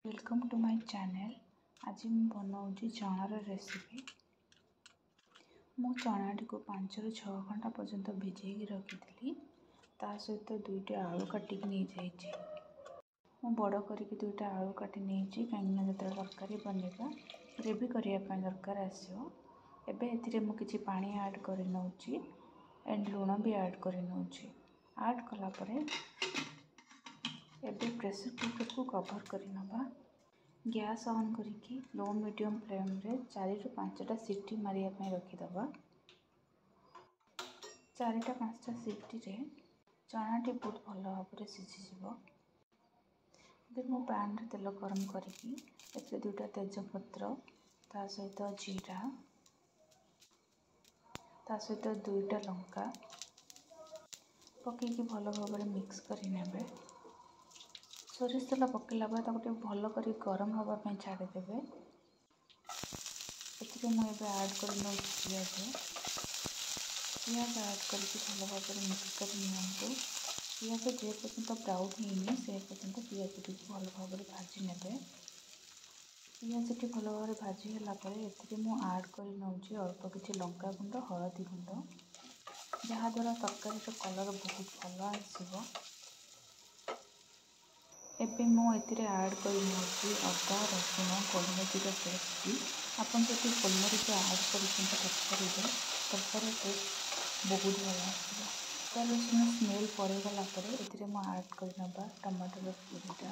Welcome to my channel. आज मैं बनाऊँगी चणार रेसिपी। मो चनाटी को 5 ରୁ 6 घंटा पर्यंत भिजेकी रखी ता सहित 2टी आलू काटिक नहीं जाइए। मु बड़ करके 2टा आलू काटी नहीं कहीं जो तरकारी बनवा ग्रेवी करने दरकार आसो। एबे मुझे पानी ऐड कर नौची एंड लुण भी ऐड कर नौची। ऐड कला परे एबे प्रेशर कुकर को कवर कर नवा। गैस ऑन करके लो मीडियम फ्लेम रे 4 ରୁ 5टा सीटी मारिया पे रखीदबा। 4टा 5टा सीटी रे चनाटी बहुत भल भाव सीझीज। मु पैन रे तेल गरम करके 2टा तेजपत्र ता सहित जीरा ता सहित 2टा लंका पकईकी भल भाव मिक्स कर सोरिष तेल पकड़ा बाद भल कर गरम हाँपाई छाड़देवे। मुझे ऐड कर पियाज ऐड करके भल भाव मिक्स कर नियंतु। पियाज जे पर्यंत ब्राउन होनी से पर्यंत पियाज टी भल भाव भाजी ने। पियाज टी भल भाव भाजीला ऐड कर नौची अल्प किसी लंका गुंड हलदी गुंड जहाद्वारा तरकारी कलर बहुत भल आसो। एबे मुझे ऐड कर नौची अदा रसुण गोलमरीच पेस्ट। आपन जो गोलमरीच ऐड कर तरकारी टेस्ट बहुत भल आसो। अदा रसुण स्मेल पड़गला ऐड कर टमाटर प्यूरीटा।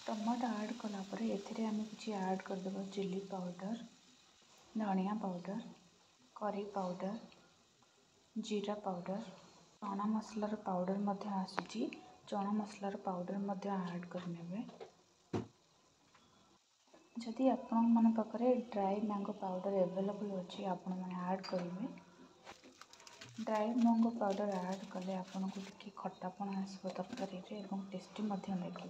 टमाटो ऐड कलापर आम किसी ऐड करदे चिली पाउडर धनिया पाउडर करी पाउडर जीरा पाउडर चना मसलार पाउडर आसूची। चना मसलार पाउडर ऐड करने। जदि आपण पाखे ड्राई मैंगो पाउडर एवेलेबल अच्छी आपण मैंने ऐड करेंगे। ड्राई मैंगो पाउडर ऐड कले आपन को टिके खट्टापन आसो तरकारी टेस्टी लगे।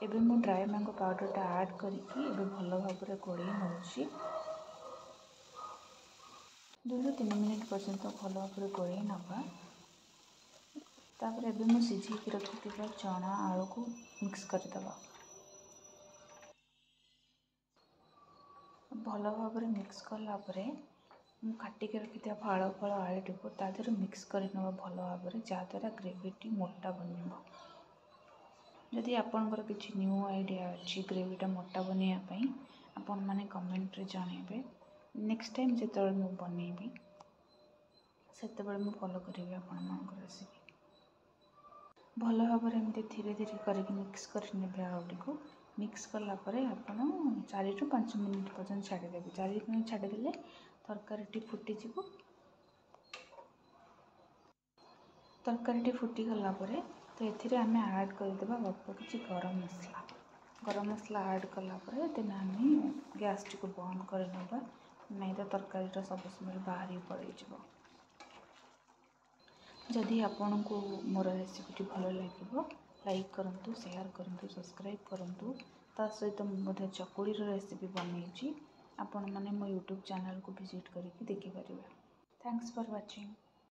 एबे मु ड्राई मैंगो पाउडर ऐड करके भल भाव गोड़े नौची। 2 ରୁ 3 मिनट पर्यंत भल भाव गोड़े नवा। तापर एबे मु सिझेकी रखिथिबा चना आलू को मिक्स करदबा। भल भाव मिक्स कला परे मु काटिक रखिथिबा फाड़ फाड़ आलू को तादेर मिक्स कर भल भाव जहाद्वारा ग्रेवीटी मोटा बनिबो। जदि आपनकर किछि न्यू आइडिया अच्छी ग्रेवीटा मोटा बनवाई आपण मैंने कमेंट रे जणेबे। नेक्स्ट टाइम जो मु बनैबी से फॉलो करेंगे आपण रेसिपी। भल भाव एमती धीरे धीरे करके मिक्स करने आलू को मिक्स कलापर आपण 4 ରୁ 5 मिनट पर्यंत छाड़देवे। 4 मिनट छाड़देले तरकारी फुटीज। तरकारी फुटीगला तो ये आम ऐड करदे अल्प किसी गरम मसला ऐड कलापर देन आम गैस टी को बंद कर नहीं तो तरकारी सब स्मेल बाहरी पड़े। जदि आपण को मोर रेसिपी भल लगे लाइक करूँ शेयर करूँ सब्सक्राइब करूँ। ता सहित मुझे चकुड़ी रेसिपी बनई आपण मैंने मो यूट्यूब चैनल को विजिट करके देखिपारे। Thanks for watching.